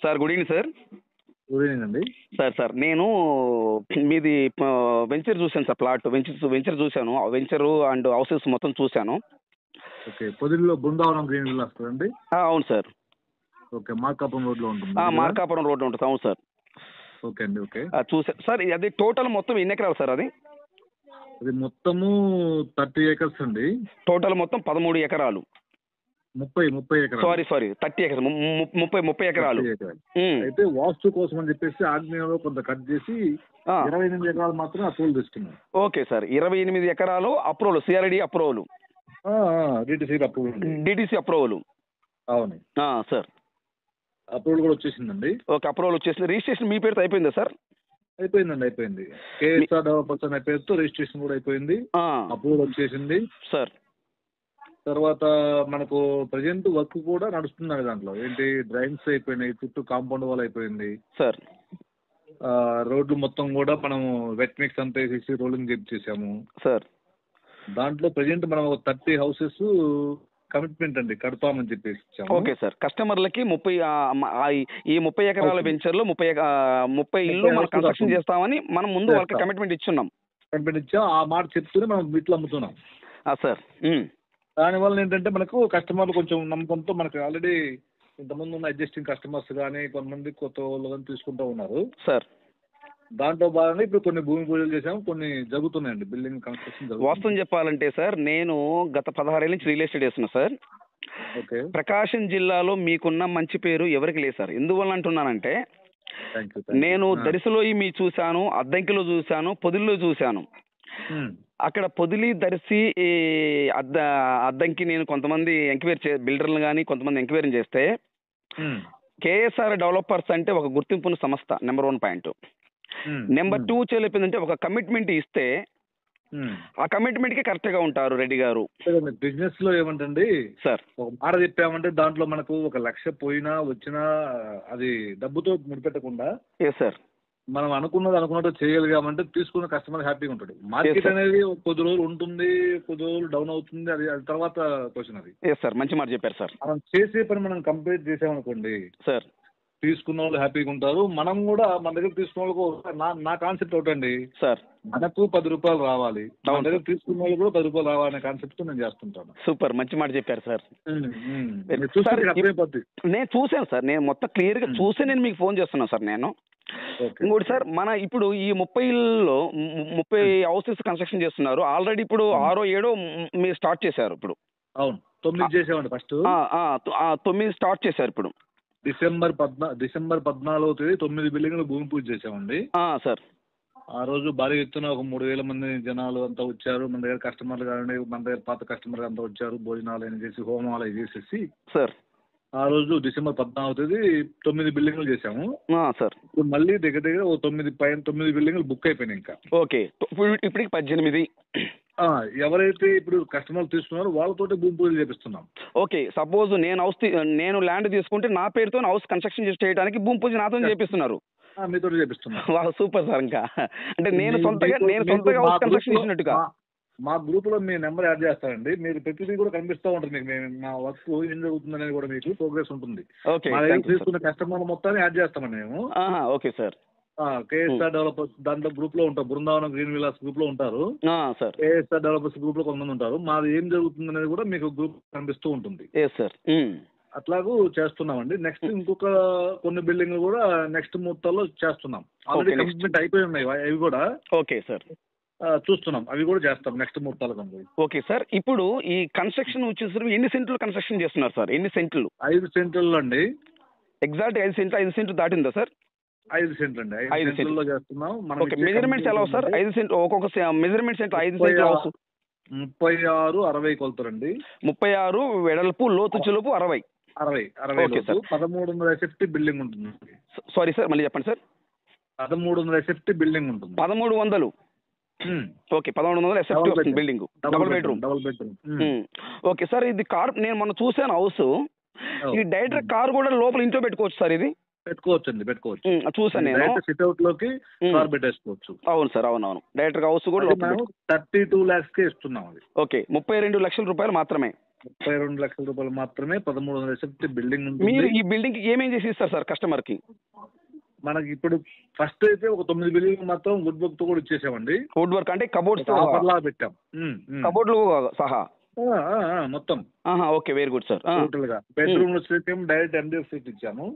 Sir good evening sir. Good evening అండి. Sir నేను మీది వెంచర్ చూశాను సార్. ప్లాట్ వెంచర్ చూశాను. వెంచరు అండ్ హౌసెస్ మొత్తం చూశాను. ఓకే, పొదిలిలో బృందావనం గ్రీన్ విల్లాస్ కదండి? అవును సార్. ఓకే, మార్కాపురం రోడ్లో ఉంటుంది. మార్కాపురం రోడ్లో ఉంటుంది. అవును సార్. ఓకే అండి. ఓకే, చూసాను సార్. అది టోటల్ మొత్తం ఎన్ని ఎకరాలు సార్? అది మొత్తము 30 acres అండి. టోటల్ మొత్తం 13 ఎకరాలు. 30 ఎకరాలు. సారీ 30 ఎకరాలు. 30 ఎకరాలు. అయితే వాస్తు కోసం అని చెప్పేసి ఆగ్నేయంలో కొంత కట్ చేసి 28 ఎకరాలు మాత్రం అప్రూవల్ తీసుకున్నాం. ఓకే సార్, 28 ఎకరాలు approval. CRID approval, DTC approval. అవును సార్. అప్రూవల్ కూడా వచ్చేసిందండి. ఓకే, అప్రూవల్ వచ్చేసింది. రిజిస్ట్రేషన్ మీ పేరుతో అయిపోయిందా సార్? అయిపోయింది. కేఎస్ఆర్ డెవలపర్స్ అనే పేరుతో రిజిస్ట్రేషన్ కూడా అయిపోయింది. అప్రూవల్ వచ్చేసింది సార్. తర్వాత మనకు ప్రజెంట్ వర్క్ కూడా నడుస్తుంది దాంట్లో. ఏంటి, డ్రైన్స్ అయిపోయినాయి, చుట్టూ కాంపౌండ్ వాల్ అయిపోయింది సార్. రోడ్లు మొత్తం కూడా మనము వెట్ మిక్స్ అంతా వేసేసి రోలింగ్ చేసాము సార్. దాంట్లో ప్రజెంట్ మనం 30 houses కమిట్మెంట్ అండి కడతామని చెప్పేసి. Okay sir. కస్టమర్లకి 30 ఎకరాల వెంచర్లో 30 ఇల్లు మనం కన్స్ట్రక్షన్ చేస్తామని మనం ముందు వాళ్ళకి కమిట్మెంట్ ఇచ్చున్నాం. ఆ మాట చెప్తూనే మనం వీటిలో అమ్ముతున్నాం సార్. దానివల్ల ఏంటంటే మనకు కస్టమర్లు కొంచెం నమ్మకంతో, మనకు ఆల్రెడీ ఇంతకుముందు ఉన్న అడ్జస్టింగ్ కస్టమర్స్ కానీ కొంతమంది కొత్త వాళ్ళు కానీ తీసుకుంటూ ఉన్నారు సార్. దాంట్లో భాగంగా ఇప్పుడు కొన్ని భూమి పూజలు చేసాము, కొన్ని జరుగుతున్నాయండి బిల్డింగ్ కన్స్ట్రక్షన్. వాస్తవం చెప్పాలంటే సార్, నేను గత 16 ఏళ్ళ నుంచి రియల్ ఎస్టేట్ చేస్తున్నా సార్. ఓకే. ప్రకాశం జిల్లాలో మీకున్న మంచి పేరు ఎవరికి లేదు సార్. ఎందువల్ల అంటున్నానంటే, నేను దరిసిలో మీ చూశాను, అద్దంకిలో చూశాను, పొదిలిలో చూశాను. అక్కడ పొదిలి, దర్శి, అద్దంకి నేను కొంతమంది ఎంక్వైరీ బిల్డర్లు కానీ కొంతమంది ఎంక్వైరీ చేస్తే కేఎస్ఆర్ డెవలపర్స్ అంటే ఒక గుర్తింపున్న సంస్థ. Number 1 point. నెంబర్ 2 చెప్పిందంటే ఒక కమిట్మెంట్ ఇస్తే ఆ కమిట్మెంట్ కి కరెక్ట్ గా ఉంటారు రెడ్డి గారు. బిజినెస్ లో ఏమంటండి సార్, ఒక మాట చెప్పామంటే దాంట్లో మనకు 1 లక్ష పోయినా వచ్చినా అది డబ్బుతో ముడిపెట్టకుండా సార్ మనం అనుకున్నట్టు చేయగలిగామంటే తీసుకున్న కస్టమర్ హ్యాపీగా ఉంటాడు. మార్కెట్ అనేది కొద్ది రోజులు ఉంటుంది, కొద్ది రోజులు డౌన్ అవుతుంది, అది తర్వాత క్వశ్చన్. అది సార్ మంచి మాట చెప్పారు సార్. మనం చేసే పని మనం కంప్లీట్ చేసామనుకోండి సార్, తీసుకున్న వాళ్ళు హ్యాపీగా ఉంటారు. మనం కూడా మన దగ్గర తీసుకున్న వాళ్ళకు నా కాన్సెప్ట్ ఒకటండి సార్, మనకు 10 రూపాయలు రావాలి, మన దగ్గర తీసుకున్న వాళ్ళు కూడా 10 రూపాయలు రావాలనే కాన్సెప్ట్ నేను చేస్తుంటాను. సూపర్, మంచి మాట చెప్పారు సార్. నేను చూసాను సార్, నేను మొత్తం క్లియర్ గా చూసి నేను మీకు ఫోన్ చేస్తున్నాను సార్. నేను ఇంకోటి సార్, మన ఇప్పుడు ఈ 30 ఇళ్ళలో 30 హౌసెస్ కన్స్ట్రక్షన్ చేస్తున్నారు. ఆల్రెడీ ఇప్పుడు 6వ 7వ మీరు స్టార్ట్ చేశారు. ఇప్పుడు అవును 9 చేసామండి. ఫస్ట్ 9 స్టార్ట్ చేశారు. ఇప్పుడు డిసెంబర్ 14వ తేదీ 9 బిల్డింగ్లు భూమి పూజ చేసామండి సార్. ఆ రోజు భారీ ఎత్తున ఒక 3000 మంది జనాలు అంతా వచ్చారు. మన దగ్గర కస్టమర్లు కానీ మన దగ్గర పాత కస్టమర్లు అంతా వచ్చారు. భోజనాలు అయినా చేసి, హోమాలు అవి చేసేసి సార్ ఆ రోజు డిసెంబర్ 14వ తేదీ 9 బిల్డింగ్లు చేసాము సార్. ఇప్పుడు మళ్ళీ దగ్గర 9 బిల్డింగ్లు బుక్ అయిపోయినాయి ఇంకా. ఓకే, ఇప్పటికి 18. ఎవరైతే ఇప్పుడు కస్టమర్లు తీసుకున్నారో వాళ్ళతోటి భూమి పూజలు చేపిస్తున్నాం. ఓకే, సపోజ్ నేను ల్యాండ్ తీసుకుంటే నా పేరుతో హౌస్ కన్స్ట్రక్షన్ చేయడానికి భూమి పూజ నాతో చేపిస్తున్నారు. మీతో చేపిస్తున్నాం. Super sir. ఇంకా అంటే నేను సొంతగా హౌస్ కన్స్ట్రక్షన్ చేసినట్టుగా మా గ్రూప్ లో మీ నెంబర్ యాడ్ చేస్తారండి. మీరు ప్రతిదీ కూడా కనిపిస్తూ ఉంటుంది మీకు. మా వర్క్ ఏం జరుగుతుంది అనేది కూడా మీకు ప్రోగ్రెస్ ఉంటుంది. తీసుకున్న కస్టమర్ మొత్తాన్ని యాడ్ చేస్తామండి మేము. Okay sir. కేఎస్ఆర్ డెవలపర్స్ దాంట్లో గ్రూప్ లో ఉంటారు. బృందావనం గ్రీన్ విల్లాస్ గ్రూప్ లో ఉంటారు. కేఎస్ఆర్ డెవలపర్స్ గ్రూప్ లో కొంతమంది ఉంటారు. మాది ఏం జరుగుతుంది అనేది కూడా మీకు గ్రూప్ కనిపిస్తూ ఉంటుంది. అట్లాగూ చేస్తున్నామండి. నెక్స్ట్ ఇంకొక కొన్ని బిల్డింగ్లు కూడా నెక్స్ట్ ముహూర్తాల్లో చేస్తున్నాం. ఆల్రెడీ కమిట్మెంట్ అయిపోయి ఉన్నాయి అవి కూడా. ఓకే సార్, చూస్తున్నాం, అవి కూడా చేస్తాం నెక్స్ట్ ముహూర్తాలు. Okay sir. ఇప్పుడు ఈ కన్స్ట్రక్షన్ వచ్చేసరికి ఎన్ని సెంట్లు కన్స్ట్రక్షన్ చేస్తున్నారు సార్? ఎన్ని సెంట్లు? 5 సెంట్లు అండి. ఎగ్జాక్ట్ 5 సెంట్లు దాటిందా సార్? 5 సెంట్లు అండి. 5 సెంట్లో చేస్తున్నాం. మెజర్మెంట్స్ ఎలా సార్? 5 సెంట్లు ఒక్కొక్క మెజర్మెంట్స్ ఎంత? 5 సెంట్లు 36, 60 కొలుతారండి. 36 వెడల్పు, లోతు చెలుపు 60. 60 1300 SFT బిల్డింగ్ ఉంటుంది. సారీ సార్, మళ్ళీ చెప్పండి సార్. 1300 SFT బిల్డింగ్ ఉంటుంది. 1300. ఓకే, 1100 SFT వస్తుంది building. Double bedroom. Okay sir, ఇది కార్ నేను మొన్న చూసాను హౌస్. ఈ డైరెక్టర్ కార్ కూడా లోపల ఇంట్లో పెట్టుకోవచ్చు సార్? ఇది పెట్టుకోవచ్చు. చూసాను నేను. సిట్అవుట్ లోకి కార్ పెట్టేసుకోవచ్చు. అవును సార్, అవునవును. డైరెక్టర్ హౌస్ కూడా 32 lakhs కే ఇస్తున్నాం. ఓకే, 32 లక్షల రూపాయలు మాత్రమే. 32 లక్షల రూపాయలు మాత్రమే 1300 SFT బిల్డింగ్ ఉంటుంది. మీరు ఈ బిల్డింగ్ ఏమేం చేసి ఇస్తారు సార్ కస్టమర్ కి? మనకి ఇప్పుడు ఫస్ట్ అయితే ఒక 9 బిల్డింగ్ మాత్రం వుడ్ వర్క్ తో కూడా ఇచ్చేసామండి. వుడ్ వర్క్ అంటే కబోర్డ్స్ ఆఫర్ లా పెట్టాం. కబోర్డ్లు సహా మొత్తం. Okay, very good sir. Total గా బెడ్రూమ్ వచ్చేకేమో డైరెక్ట్ MDF సీట్ ఇచ్చాము.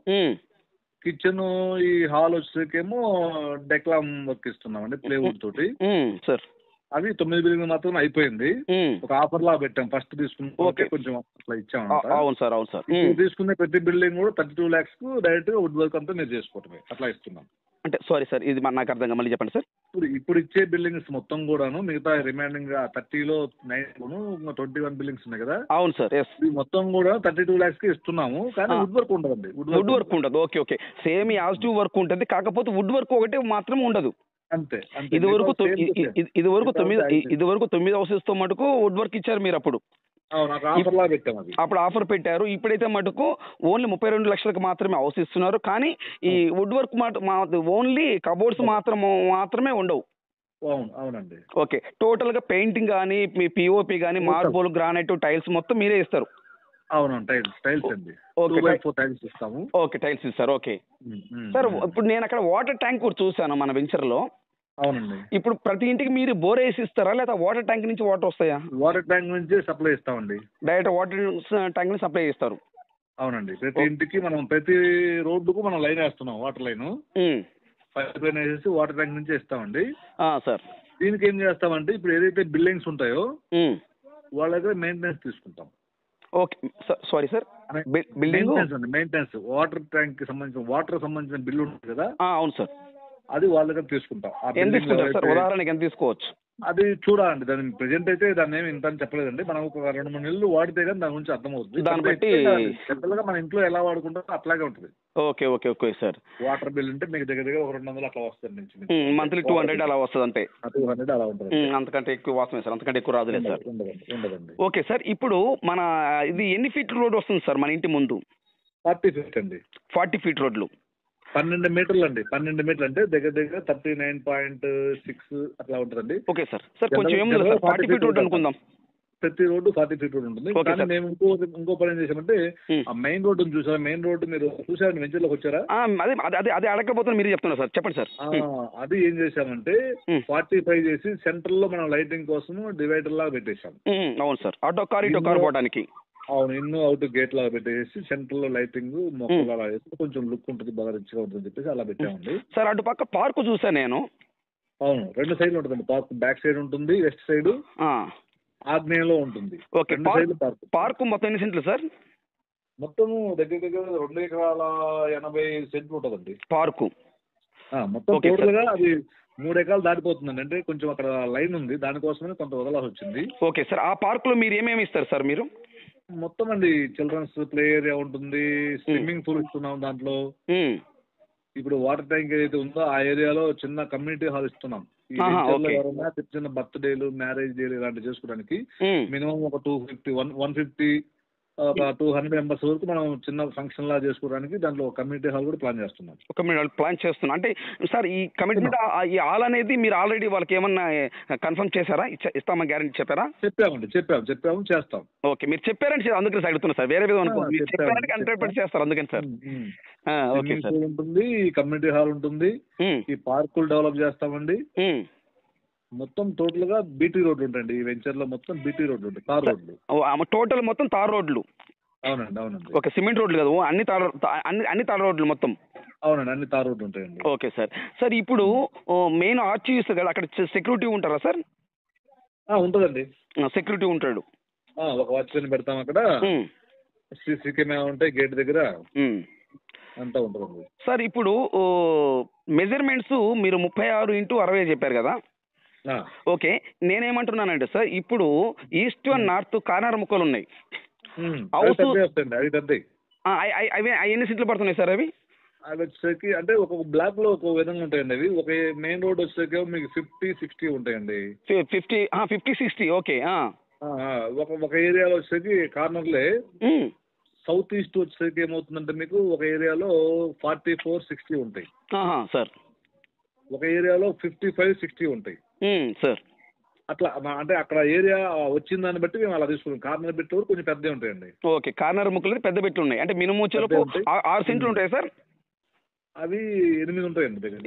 కిచెన్ ఈ హాల్ వచ్చేకేమో డెక్లామ్ వర్క్ ఇస్తున్నామండి ప్లేవుడ్ తోటి సార్. అవి 9 బిల్డింగ్ మాత్రం అయిపోయింది. ఒక ఆఫర్ లా పెట్టాం. ఫస్ట్ తీసుకుంటే కొంచెం అట్లా ఇచ్చాం. అవును సార్, అవును సార్. తీసుకునే ప్రతి బిల్డింగ్ కూడా 32 lakhs కు డైరెక్ట్ వుడ్ వర్క్ అంతా మీరు చేసుకోవటమే అట్లా ఇస్తున్నాం. అంటే సారీ సార్, ఇది నాకు అర్థంగా మళ్ళీ చెప్పండి సార్. ఇప్పుడు ఇచ్చే బిల్డింగ్స్ మొత్తం కూడాను మిగతా రిమైనింగ్ 30లో 9 21 బిల్డింగ్స్ ఉన్నాయి కదా. అవును సార్. మొత్తం కూడా 32 lakhs కి ఇస్తున్నాము. కానీ వుడ్ వర్క్ ఉండదండి. వుడ్ వర్క్ ఉండదు. ఓకే ఓకే, సేమ్ యాజిటివ్ వర్క్ ఉంటుంది, కాకపోతే వుడ్ వర్క్ ఒకటి మాత్రం ఉండదు. అంతే. ఇది వరకు 9 హౌసెస్ తో మటుకు వుడ్ వర్క్ ఇచ్చారు మీరు అప్పుడు. అప్పుడు ఆఫర్ పెట్టారు. ఇప్పుడైతే మటుకు ఓన్లీ 32 లక్షలకు మాత్రమే హౌస్ ఇస్తున్నారు. కానీ ఈ వుడ్ వర్క్ ఓన్లీ కబోర్డ్స్ మాత్రమే ఉండవు. అవునండి. ఓకే, టోటల్ గా పెయింటింగ్ కానీ మీ పిఓపి కానీ మార్బుల్ గ్రానైట్ టైల్స్ మొత్తం మీరే ఇస్తారు. అవును, టైల్స్ అండి. టైల్స్ ఇస్తాము. ఓకే, టైల్స్ ఇస్తారు. ఓకే సార్, ఇప్పుడు నేను అక్కడ వాటర్ ట్యాంక్ కూడా చూసాను మన వెంచర్ లో. అవునండి. ఇప్పుడు ప్రతి ఇంటికి మీరు బోర్ వేసి ఇస్తారా, లేదా వాటర్ ట్యాంక్ నుంచి వాటర్ వస్తాయా? వాటర్ ట్యాంక్ నుంచి సప్లై ఇస్తామండి. డైరెక్ట్ వాటర్ ట్యాంక్ నుంచి సప్లై చేస్తారు. అవునండి. ప్రతి ఇంటికి మనం ప్రతి రోడ్డుకు మనం లైన్ వేస్తున్నాం. వాటర్ లైన్ పైప్ లైన్ వేసేసి వాటర్ ట్యాంక్ నుంచి ఇస్తామండి. సార్, దీనికి ఏం చేస్తామంటే ఇప్పుడు ఏదైతే బిల్డింగ్స్ ఉంటాయో వాళ్ళ దగ్గర మెయింటెనెన్స్ తీసుకుంటాం. Okay sorry sir, maintenance water tank కి సంబంధించిన బిల్లు ఉంటుంది కదా. అవును సార్. అది వాళ్ళ దగ్గర తీసుకుంటాం. ఉదాహరణకి ఎంత తీసుకోవచ్చు? అది చూడాలండి. దాని ప్రెజెంట్ అయితే దాన్ని ఏమి ఇంత అని చెప్పలేదండి. మనం ఒక 2-3 నెలలు వాడితే కానీ దాని గురించి అర్థమవుతుంది. దాన్ని బట్టి జనరల్ గా మన ఇంట్లో ఎలా వాడుకుంటారో అట్లాగే ఉంటుంది. Okay okay okay sir. Water bill అంటే మీకు దగ్గర 200 అట్లా వస్తుంది. మంత్లీ 200 అలా వస్తుంది అంటే. 200 అలా ఉంటుంది. అంతకంటే ఎక్కువ వాసమే సార్, అంతకంటే ఎక్కువ రాదులేదు సార్. ఉండదండి. ఓకే సార్, ఇప్పుడు మన ఇది ఎన్ని ఫీట్ రోడ్ వస్తుంది సార్ మన ఇంటి ముందు? 40 feet అండి. 40 feet రోడ్లు 12 మీటర్లు అండి. 12 మీటర్లు అంటే దగ్గర 39.6 అట్లా ఉంటుందండి. Okay sir. సార్ కొంచెం ఏం లేదు సార్, 40 feet రోడ్ అనుకుందాం. ప్రతి రోడ్డు 40 feet రోడ్ ఉంటుంది. కానీ మేము ఇంకో పని ఏం చేసామంటే ఆ మెయిన్ రోడ్డు చూసారా? మెయిన్ రోడ్డు మీరు చూసారండి, వెంచర్లోకి వచ్చారా? అదే అడగకపోతే మీరు చెప్తున్నారు సార్, చెప్పండి సార్. అది ఏం చేసామంటే 45 చేసి సెంటర్ లో మనం లైటింగ్ కోసం డివైడర్ లాగా పెట్టేసాం. అవును సార్, అటో కార్ ఇటో కార్ పోవడానికి. అవును, ఇన్ అవుట్ గేట్ లాగా పెట్టేసి సెంటర్ లో లైటింగ్ మొక్కలు అలా వేస్తే కొంచెం లుక్ ఉంటుంది, బాగా రిచ్గా ఉంటుంది చెప్పేసి అలా పెట్టామండి. సార్ అటు పక్క పార్క్ చూసాను నేను. అవును, 2 సైడ్లు ఉంటుందండి పార్క్. బ్యాక్ సైడ్ ఉంటుంది, వెస్ట్ సైడ్ ఆగ్నేయంలో ఉంటుంది. ఓకే, పార్క్ మొత్తం ఎన్ని సెంట్లు సార్? మొత్తము దగ్గర 2 ఎకరాల 80 సెంట్లు ఉంటుందండి పార్కు మొత్తం. టోటల్ గా అది 3 ఎకరాలు దాటిపోతుందండి. అంటే కొంచెం అక్కడ లైన్ ఉంది, దానికోసమే కొంత వదలాల్సి వచ్చింది. ఓకే సార్, ఆ పార్క్ లో మీరు ఏమేమి ఇస్తారు సార్? మీరు మొత్తం అండి చిల్డ్రన్స్ ప్లే ఏరియా ఉంటుంది, స్విమ్మింగ్ పూల్ ఇస్తున్నాం దాంట్లో. ఇప్పుడు వాటర్ ట్యాంక్ ఏదైతే ఉందో ఆ ఏరియాలో చిన్న కమ్యూనిటీ హాల్ ఇస్తున్నాం. ఎవరైనా చిన్న బర్త్డేలు, మ్యారేజ్ డేలు ఇలాంటివి చేసుకోవడానికి మినిమం ఒక 250 150 ఒక 200 మెంబర్స్ వరకు మనం చిన్న ఫంక్షన్ లా చేసుకోవడానికి దాంట్లో కమ్యూనిటీ హాల్ కూడా ప్లాన్ చేస్తున్నాం. ప్లాన్ చేస్తున్నాం అంటే సార్ ఈ కమిట్మెంట్ ఈ హాల్ అనేది మీరు ఆల్రెడీ వాళ్ళకి ఏమన్నా కన్ఫర్మ్ చేశారా? ఇస్తామని గ్యారెంటీ చెప్పారా? చెప్పాము చేస్తాం. ఓకే, మీరు చెప్పారంటే అందుకని అడుగుతున్నా సార్, వేరే విధంగా అనుకో. మీరు చెప్పారంటే 100% చేస్తారు అందుకని సార్. ఓకే సార్, ఉంటుంది, కమ్యూనిటీ హాల్ ఉంటుంది, ఈ పార్కులు డెవలప్ చేస్తామండి. మొత్తం టోటల్ గా బీటీ రోడ్లు ఉంటాయండి. ఈ వెంచర్ లో మొత్తం బీటీ రోడ్లు ఉంటాయి, తార్ రోడ్లు. టోటల్ మొత్తం తార్ రోడ్లు? అవునండి. ఓకే, సిమెంట్ రోడ్లు కదా, అన్ని తార్ రోడ్లు మొత్తం? అవునండి, అన్ని తార్ రోడ్లు ఉంటాయండి. Okay sir. సార్ ఇప్పుడు మెయిన్ ఆర్చ్ చూస్తారు కదా, అక్కడ సెక్యూరిటీ ఉంటారా సార్? ఉంటుందండి, సెక్యూరిటీ ఉంటాడు. ఒక వాచ్మెన్ పెడతాం అక్కడ. సీసీ కెమెరా ఉంటాయి గేట్ దగ్గర, అంతా ఉంటుంది. సార్ ఇప్పుడు మెజర్మెంట్స్ మీరు 36x60 చెప్పారు కదా. ఓకే, నేనేమంటున్నానంటే సార్ ఇప్పుడు ఈస్ట్ అండ్ నార్త్ కార్నర్ ముక్కలు ఉన్నాయి. అవి ఎన్ని సీట్లు పడుతున్నాయి సార్? అవి వచ్చేసరికి అంటే ఒక్కొక్క బ్లాక్ లో ఒక విధంగా ఉంటాయండి. అవి ఒక మెయిన్ రోడ్ వచ్చేసరికి మీకు 50-60 ఉంటాయండి. 50-60 ఓకే. ఒక ఏరియాలో వచ్చేసరికి కార్నర్లే సౌత్ ఈస్ట్ వచ్చేసరికి ఏమవుతుందంటే మీకు ఒక ఏరియాలో 44-60 ఉంటాయి సార్. ఒక ఏరియాలో 55-60 ఉంటాయి సార్. అట్లా అంటే అక్కడ ఏరియా వచ్చిన దాన్ని బట్టి మేము అలా తీసుకుంటాం. కార్నర్ బిట్ కొంచెం పెద్దవి ఉంటాయండి. ఓకే, కార్నర్ ముక్కలు పెద్ద బిట్లు ఉన్నాయి. అంటే మినిమం వచ్చేలోపు 6 సెంట్లు ఉంటాయి సార్. అవి 8 ఉంటాయండి దగ్గర.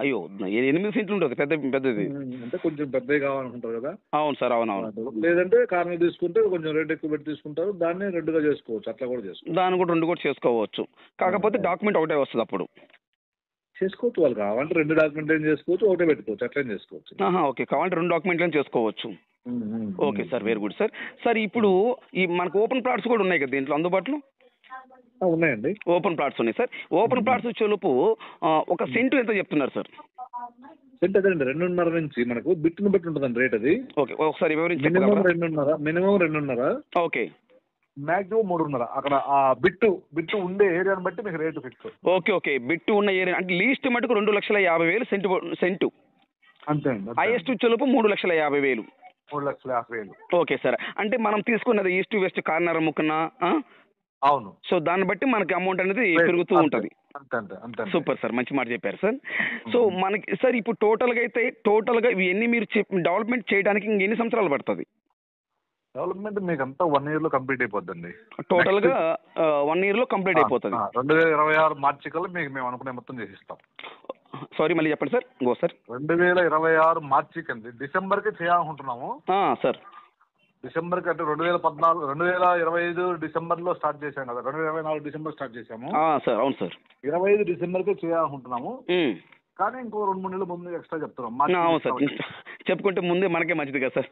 అయ్యో, 8 సెంట్లు ఉంటుంది పెద్దది. అంటే కొంచెం పెద్దవి కావాలనుకుంటారు కదా. అవును సార్, అవునవును. లేదంటే కార్నర్ తీసుకుంటే కొంచెం రేట్ ఎక్కువ పెట్టి తీసుకుంటారు, దాన్ని 2గా చేసుకోవచ్చు. అట్లా కూడా చేసుకోవచ్చు. దాన్ని కూడా 2 కూడా చేసుకోవచ్చు. కాకపోతే డాక్యుమెంట్ ఒకటే వస్తుంది అప్పుడు. చేసుకోవచ్చు, వాళ్ళు కావాలంటే 2 డాక్యుమెంట్ ఏం చేసుకోవచ్చు, ఒకటే పెట్టుకోవచ్చు, అట్లా చేసుకోవచ్చు. ఓకే, కావాలంటే 2 డాక్యుమెంట్లు చేసుకోవచ్చు. Okay sir, very good sir. Sir ఇప్పుడు ఈ మనకు ఓపెన్ ప్లాట్స్ కూడా ఉన్నాయి కదా దీంట్లో అందుబాటులో? ఉన్నాయండి, ఓపెన్ ప్లాట్స్ ఉన్నాయి సార్. ఓపెన్ ప్లాట్స్ వచ్చేలోపు ఒక సెంటు ఎంత చెప్తున్నారు సార్? సెంట్ అదేండి 2.5 నుంచి మనకు బిట్టును బట్టి ఉంటుందండి రేట్ అది. ఓకే, ఒకసారి మినిమం 2.5. Okay, maximum 3.5. అక్కడ ఆ బిట్టు ఉండే ఏరియాని బట్టి మీకు రేటు ఫిక్స్. ఓకే, బిట్టు ఉన్న ఏరియా అంటే లీస్ట్ మటుకు 2,50,000 సెంటు. అంతే అండి. హైయెస్ట్ వచ్చేలోపు 3,50,000. 3,50,000. ఓకే సార్, అంటే మనం తీసుకున్నది ఈస్ట్ వెస్ట్ కార్నర్ ముక్కన. అవును. సో దాన్ని బట్టి మనకి అమౌంట్ అనేది పెరుగుతూ ఉంటుంది. సూపర్ సార్, మంచి మాట చెప్పారు సార్. సో మనకి సార్ ఇప్పుడు టోటల్గా ఇవన్నీ మీరు డెవలప్మెంట్ చేయడానికి ఇంకెన్ని సంవత్సరాలు పడుతుంది? డెవలప్మెంట్ మీకు అంతా 1 year లో కంప్లీట్ అయిపోద్దండి. టోటల్గా 1 year లో కంప్లీట్ అయిపోతుంది. 2026 మార్చి కల్లా మీకు మేము అనుకునే మొత్తం చేసిస్తాం. సారీ, మళ్ళీ చెప్పండి సార్. 2026 మార్చి కండి, డిసెంబర్కి చేయాలనుకుంటున్నాము సార్. డిసెంబర్కి అంటే 2025 డిసెంబర్లో స్టార్ట్ చేశాము కదా, 2024 డిసెంబర్ స్టార్ట్ చేశాము సార్. అవును సార్, 25 డిసెంబర్కే చేయాలనుకుంటున్నాము. కానీ ఇంకో 2-3 నెలల ముందు ఎక్స్ట్రా చెప్తున్నాం. అవును సార్, చెప్పుకుంటే ముందే మనకే మంచిది కదా సార్.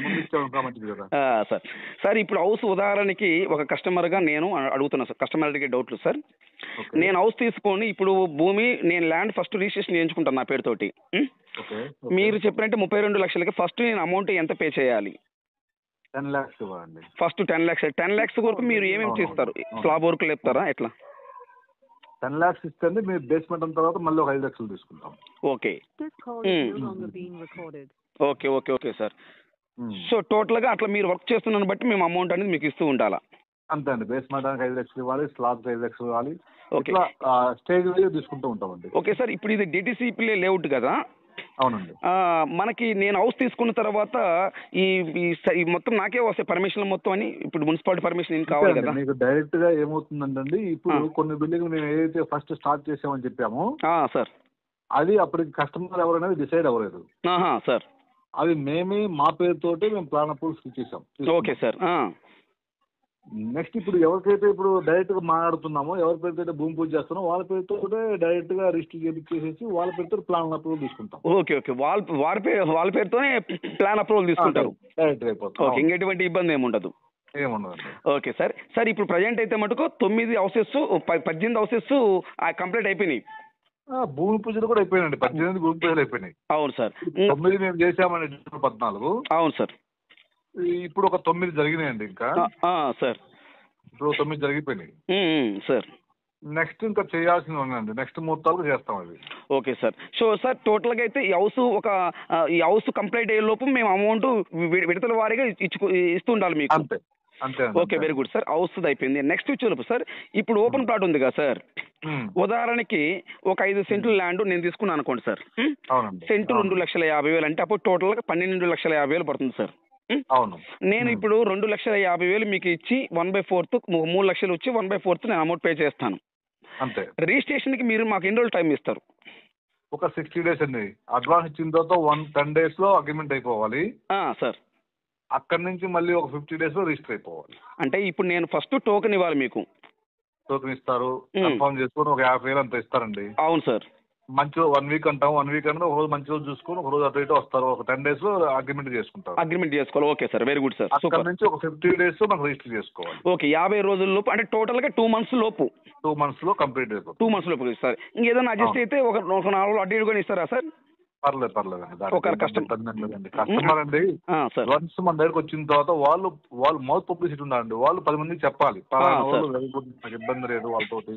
ముందు ఇచ్చే మంచిది కదా సార్. సార్ ఇప్పుడు హౌస్ ఉదాహరణకి ఒక కస్టమర్గా నేను అడుగుతున్నా సార్, కస్టమర్ అడిగే డౌట్లు సార్. నేను హౌస్ తీసుకొని ఇప్పుడు భూమి నేను ల్యాండ్ ఫస్ట్ రిజిస్ట్రేషన్ చేయించుకుంటాను నా పేరుతోటి. మీరు చెప్పినట్టే 32 లక్షలకి ఫస్ట్ నేను అమౌంట్ ఎంత పే చేయాలి? 10 lakhs ఇవ్వండి. First 10 lakhs. 10 lakhs వరకు మీరు ఏమేమి చేస్తారు? స్లాబ్ వర్క్ లేపుతారా ఎట్లా? 10 lakhs ఇస్తే మీరు బేస్మెంట్ అయిన తర్వాత మళ్ళీ ఒక 5 lakhs తీసుకుంటాం. Okay okay sir. సో టోటల్గా అట్లా మీరు వర్క్ చేస్తున్న బట్టి మేము అమౌంట్ అనేది మీకు ఇస్తూ ఉండాలా? అంతే అండి. బేస్మెంట్ 5 lakhs ఇవ్వాలి, స్లాబ్ 5 lakhs ఇవ్వాలి. ఓకే, స్టేజ్ వైజ్ తీసుకుంటూ ఉంటామండి. ఓకే సార్, ఇప్పుడు ఇది డిటిసిపి లేఅవుట్ కదా? అవునండి. మనకి నేను హౌస్ తీసుకున్న తర్వాత ఈ మొత్తం నాకే వస్తాయి పర్మిషన్ మొత్తం అని? ఇప్పుడు మున్సిపాలిటీ పర్మిషన్ ఏం కావాలి కదా? మీకు డైరెక్ట్ గా ఏమవుతుందండి, ఇప్పుడు కొన్ని బిల్డింగ్ మేము ఏదైతే ఫస్ట్ స్టార్ట్ చేసామని చెప్పామో సార్, అది అప్పటికి కస్టమర్ ఎవరనేది డిసైడ్ అవ్వలేదు సార్. అది మేమే మా పేరుతోటి మేము ప్లాన్ అప్రూవల్స్ ఇచ్చేసాం. Okay sir. నెక్స్ట్ ఇప్పుడు ఎవరికైతే ఇప్పుడు డైరెక్ట్ గా మాట్లాడుతున్నామో, ఎవరి పేరుతో భూమి పూజ చేస్తున్నామో వాళ్ళ పేరుతో డైరెక్ట్ గా రిజిస్టర్ చేసేసి వాళ్ళ పేరుతో ప్లాన్ అప్రూవల్ తీసుకుంటాం. ఓకే, వాళ్ళ పేరుతోనే ప్లాన్ అప్రూవల్ తీసుకుంటారు. డైరెక్ట్ అయిపోతుంది. ఓకే, ఇంకెటువంటి ఇబ్బంది ఏముండదు. Okay sir. సార్ ఇప్పుడు ప్రజెంట్ అయితే మటుకు 9 హౌసెస్ 18 హౌసెస్ కంప్లీట్ అయిపోయినాయి. భూమి పూజలు కూడా అయిపోయినాయండి. 18 భూమి పూజలు అయిపోయినాయి. అవును సార్. 9 మేము చేసామండి డిసెంబర్ 14. అవును సార్. ఇప్పుడు ఒక 9 జరిగినాయండి. ఇంకా సార్ ఇప్పుడు 9 జరిగిపోయినాయి సార్. నెక్స్ట్ ఇంకా చేయాల్సింది ఉందండి, నెక్స్ట్ ముహూర్తాలు చేస్తాం అది. Okay sir. సో సార్ టోటల్గా అయితే ఈ హౌస్ కంప్లీట్ అయ్యే లోపు మేము అమౌంట్ విడతల వారీగా ఇస్తూ ఉండాలి మీకు? అంతే అంతే. Okay, very good sir. House అయిపోయింది. నెక్స్ట్ వచ్చేలోపు సార్ ఇప్పుడు ఓపెన్ ప్లాట్ ఉంది కదా సార్, ఉదాహరణకి ఒక 5 సెంట్లు ల్యాండ్ నేను తీసుకున్నాను అనుకోండి సార్. సెంటు 2,50,000 అంటే అప్పుడు టోటల్గా 12,50,000 పడుతుంది సార్. అవును. నేను ఇప్పుడు 2,50,000 మీకు ఇచ్చి 1/4 3 లక్షలు వచ్చి 1/4 నేను అమౌంట్ పే చేస్తాను. అంతే. రిజిస్ట్రేషన్కి మీరు మాకు ఎన్ని రోజులు టైం ఇస్తారు? ఒక 60 days అండి. అడ్వాన్స్ ఇచ్చిన తర్వాత 10 days లో అగ్రిమెంట్ అయిపోవాలి సార్. అక్కడి నుంచి మళ్ళీ ఒక 50 days లో రిజిస్టర్ అయిపోవాలి. అంటే ఇప్పుడు నేను ఫస్ట్ టోకెన్ ఇవ్వాలి మీకు? టోకెన్ ఇస్తారు, కన్ఫర్మ్ చేసుకొని ఒక 50,000 అంత ఇస్తారండి. అవును సార్. మంచి 1 week అంటాం. 1 week అంటే ఒక రోజు మంచి రోజు చూసుకొని ఒక రోజు అటు ఇటు వస్తారు. ఒక 10 days లో అగ్రిమెంట్ చేసుకుంటారు. అగ్రిమెంట్ చేసుకోవాలి. Okay sir, very good sir. అక్కడ నుంచి ఒక 50 days లో మనం రిజిస్టర్ చేసుకోవాలి. ఓకే, 50 రోజుల లోపు అంటే టోటల్గా 2 months లోపు. 2 months లో కంప్లీట్ అయిపోతుంది. 2 months లోపు ఇస్తారు. ఇంకేదైనా అడ్జస్ట్ అయితే ఒక 4 రోజులు అటు ఇటు కూడా ఇస్తారా సార్? పర్లేదండి. ఒక కస్టమర్ అండి వన్స్ మన దగ్గరకు వచ్చిన తర్వాత వాళ్ళు మౌత్ పబ్లిసిటీ ఉండాలండి. వాళ్ళు 10 మందికి చెప్పాలి, నాకు ఇబ్బంది లేదు వాళ్ళతోటి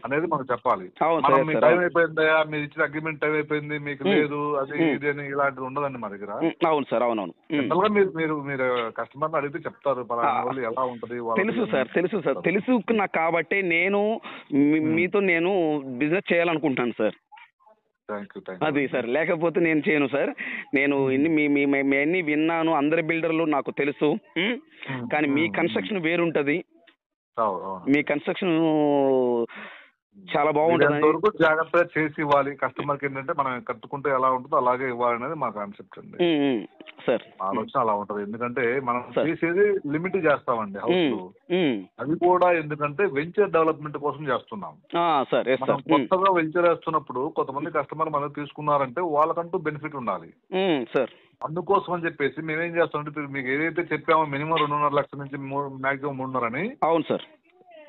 అనేది మనకు చెప్పాలి. మనం మీ టైం అయిపోయిందయా, మీరు ఇచ్చిన అగ్రిమెంట్ టైం అయిపోయింది, మీకు లేదు అది ఇది అని ఇలాంటివి ఉండదండి మా దగ్గర. అవును సార్, అవునవును. జనరల్ గా మీరు కస్టమర్ అడిగితే చెప్తారు వాళ్ళు ఎలా ఉంటది. తెలుసు సార్, తెలుసు నాకు. కాబట్టి నేను మీతో బిజినెస్ చేయాలనుకుంటాను సార్. అది సార్, లేకపోతే నేను చేయను సార్. నేను మీ అన్ని విన్నాను, అందరి బిల్డర్లు నాకు తెలుసు. కానీ మీ కన్స్ట్రక్షన్ వేరుంటది. మీ కన్స్ట్రక్షన్ చాలా బాగుంటుంది. వరకు జాగ్రత్తగా చేసి ఇవ్వాలి కస్టమర్కి. ఏంటంటే మనం కట్టుకుంటే ఎలా ఉంటుందో అలాగే ఇవ్వాలి అనేది మా కాన్సెప్ట్ అండి. సార్ ఆలోచన అలా ఉంటది. ఎందుకంటే మనం చేసేది లిమిట్ చేస్తామండి హౌస్. అది కూడా ఎందుకంటే వెంచర్ డెవలప్మెంట్ కోసం చేస్తున్నాం సార్. కొత్తగా వెంచర్ వేస్తున్నప్పుడు కొంతమంది కస్టమర్ మనం తీసుకున్నారంటే వాళ్ళకంటూ బెనిఫిట్ ఉండాలి సార్. అందుకోసం అని చెప్పేసి మేమేం చేస్తామంటే మీకు ఏదైతే చెప్పామో మినిమం 2.5 లక్షల నుంచి మాక్సిమం 3.5 అని. అవును సార్.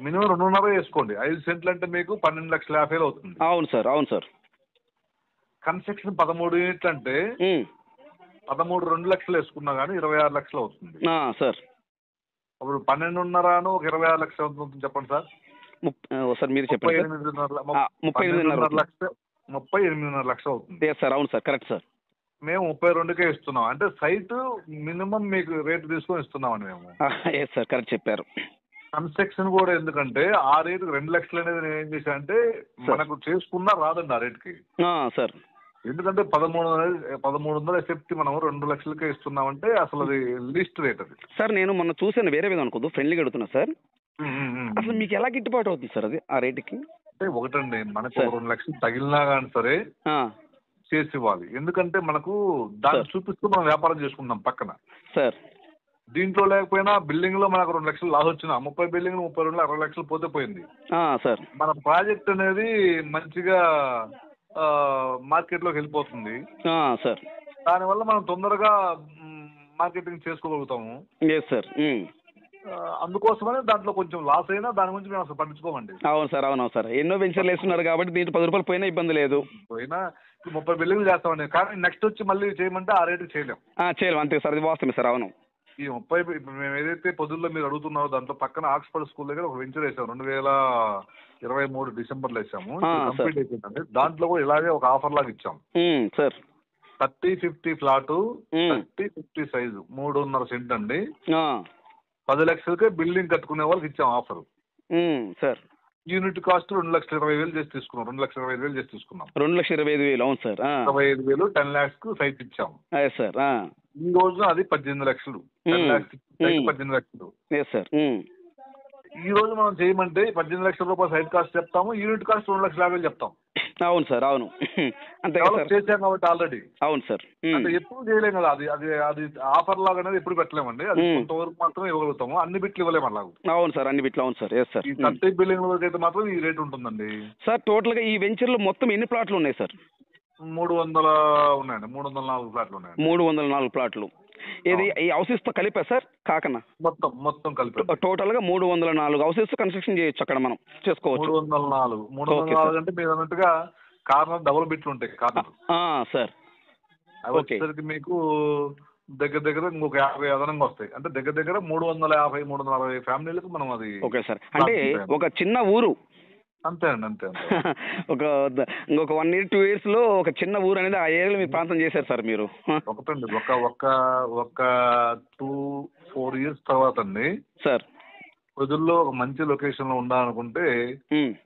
మినిమం 2.5 వేసుకోండి. 5 సెంట్లు అంటే మీకు 12,50,000 అవుతుంది. అవును సార్. అవును సార్. కన్స్ట్రక్షన్ 13 యూనిట్లు అంటే 13 2 లక్షలు వేసుకున్నా కానీ 26 లక్షలు అవుతుంది సార్. అప్పుడు 12.5 ఒక 26 లక్షలు అవుతుంది చెప్పండి సార్. సార్ మీరు చెప్పండి. 38.5 లక్షలు అవుతుంది సార్. అవును సార్, కరెక్ట్ సార్. మేము 32కే ఇస్తున్నాం. అంటే సైట్ మినిమం మీకు రేటు తీసుకొని ఇస్తున్నామండి మేము. సార్ కరెక్ట్ చెప్పారు. కన్స్ట్రక్షన్ కూడా ఎందుకంటే ఆ రేటు 2 లక్షలు అనేది నేను ఏం చేశాను అంటే మనకు చేసుకున్నా రాదండి ఆ రేటుకి సార్. ఎందుకంటే 1300 ఎఫెక్ట్ మనం 2 లక్షలకే ఇస్తున్నామంటే అసలు అది లీస్ట్ రేట్ అది సార్. నేను మొన్న చూసాను, వేరే విధంగా అనుకోదు, ఫ్రెండ్లీగా అడుగుతున్నా సార్. అసలు మీకు ఎలా గిట్టుబాటు అవుతుంది సార్ అది ఆ రేటుకి? అంటే ఒకటండి, మనకు 2 లక్షలు తగిలినా కానీ సరే చేసి ఇవ్వాలి. ఎందుకంటే మనకు దాన్ని చూపిస్తూ మనం వ్యాపారం చేసుకుందాం పక్కన సార్. దీంట్లో లేకపోయినా బిల్డింగ్ లో మనకు 2 లక్షలు లాస్ వచ్చిన 30 బిల్డింగ్ 32 60 లక్షలు పోతే పోయింది సార్. మన ప్రాజెక్ట్ అనేది మంచిగా మార్కెట్ లోకి వెళ్ళిపోతుంది సార్. దానివల్ల మనం తొందరగా మార్కెటింగ్ చేసుకోగలుగుతాము సార్. అందుకోసమనే దాంట్లో కొంచెం లాస్ అయినా దాని గురించి మేము అసలు పట్టించుకోమండి. అవును సార్. అవునవును సార్. ఎన్నో వెంచర్లు వేస్తున్నారు కాబట్టి దీంట్లో 10 రూపాయలు పోయినా ఇబ్బంది లేదు. పోయినా 30 బిల్డింగ్లు చేస్తామండి. కానీ నెక్స్ట్ వచ్చి మళ్ళీ చేయమంటే ఆ రేటు చేయలేం. అంతే సార్, అది వాస్తవమే సార్. అవును. ఈ 30 ఇప్పుడు మేము ఏదైతే పొద్దుల్లో మీరు అడుగుతున్నారో దాంట్లో పక్కన ఆక్స్ఫర్డ్ స్కూల్ దగ్గర ఒక వెంచర్ వేసాము. 2023 డిసెంబర్లో వేసాము. కంప్లీట్ అయిపోయిందండి. దాంట్లో కూడా ఇలాగే ఒక ఆఫర్ లాగా ఇచ్చాం సార్. 30-50 ఫ్లాట్ 30-50 సైజు 3.5 సెంట్ అండి. 10 లక్షలకే బిల్డింగ్ కట్టుకునే వాళ్ళకి ఇచ్చాం ఆఫర్ సార్. యూనిట్ కాస్ట్ 2,20,000 చేసి తీసుకున్నాం. 2,25,000 చేసి తీసుకున్నాం. 2,25,000. అవును సార్. 25,000 10 lakhs సైట్ ఇచ్చాము సార్. ఈ రోజు అది 18 లక్షలు. 10 lakhs 18 లక్షలు సార్. ఈ రోజు మనం చేయమంటే 18 లక్షల రూపాయలు సైట్ కాస్ట్ చెప్తాము, యూనిట్ కాస్ట్ 2,50,000 చెప్తాం. అవును సార్. అవును. అంతే చేసాం కాబట్టి ఆల్రెడీ. అవును సార్. అంటే ఎప్పుడు చేయలేం కదా. అది అది అది ఆఫర్ లాగా అనేది ఎప్పుడు పెట్టలేమండి. అది కొంతవరకు మాత్రమే ఇవ్వగలుగుతాము. అన్ని బిట్లు ఇవ్వలేము అలాగ. అవును సార్, అన్ని బిట్లు. అవును సార్. సార్. ఈ 30 బిల్డింగ్ వరకు అయితే మాత్రం ఈ రేట్ ఉంటుందండి సార్. టోటల్ గా ఈ వెంచర్ లో మొత్తం ఎన్ని ప్లాట్లు ఉన్నాయి సార్? 300 ఉన్నాయండి. 304 ఫ్లాట్లు ఉన్నాయండి. 304 ప్లాట్లు. ఇది ఈ హౌసెస్ తో కలిపా సార్ కాకనా? మొత్తం కలిపి టోటల్ గా 304 హౌసెస్ కన్స్ట్రక్షన్ చేయొచ్చు అక్కడ, మనం చేసుకోవచ్చు. 304 అంటే మీరు అన్నట్టుగా కార్నర్ డబుల్ బిట్లు ఉంటాయి కార్నర్ సార్. అవి వచ్చేసరికి మీకు దగ్గర ఇంకొక 50 అదనంగా వస్తాయి. అంటే దగ్గర 350-360 ఫ్యామిలీలకు మనం అది. Okay sir. అంటే ఒక చిన్న ఊరు. అంతే అండి, అంతే. ఇంకొక 1 year 2 years లో ఒక చిన్న ఊరు అనేది ఆ ఏరియాలో మీ ప్రాంతం చేశారు సార్ మీరు. ఒకటండి, ఒక 2-4 years తర్వాత అండి సార్ ప్రజల్లో ఒక మంచి లొకేషన్ లో ఉండాలనుకుంటే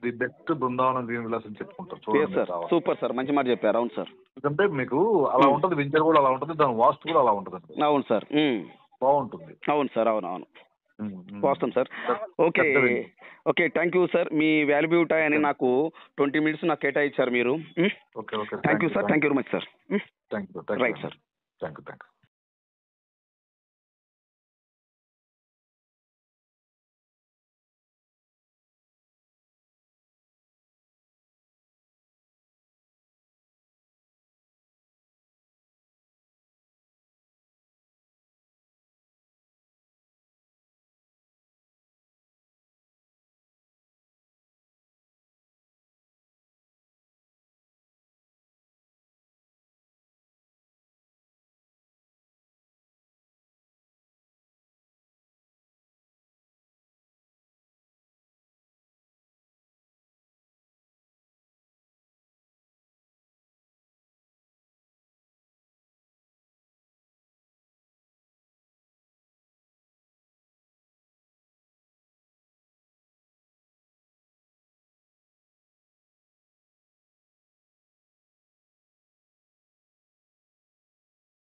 the best Brindavanam green Vilas అని చెప్పుకుంటారు. సూపర్ సార్, మంచి మాట చెప్పారు. అవును సార్. ఎందుకంటే మీకు అలా ఉంటుంది, వెంచర్ కూడా అలా ఉంటుంది, దాని వాస్తు కూడా అలా ఉంటుంది. అవును సార్. బాగుంటుంది. అవును సార్. అవునవును, వాస్తవం sir. Okay thank you sir. Me valuable time అని నాకు 20 minutes నాకు కేటాయించారు మీరు. Thank you sir. Thank you very much sir. Right sir. Thank you.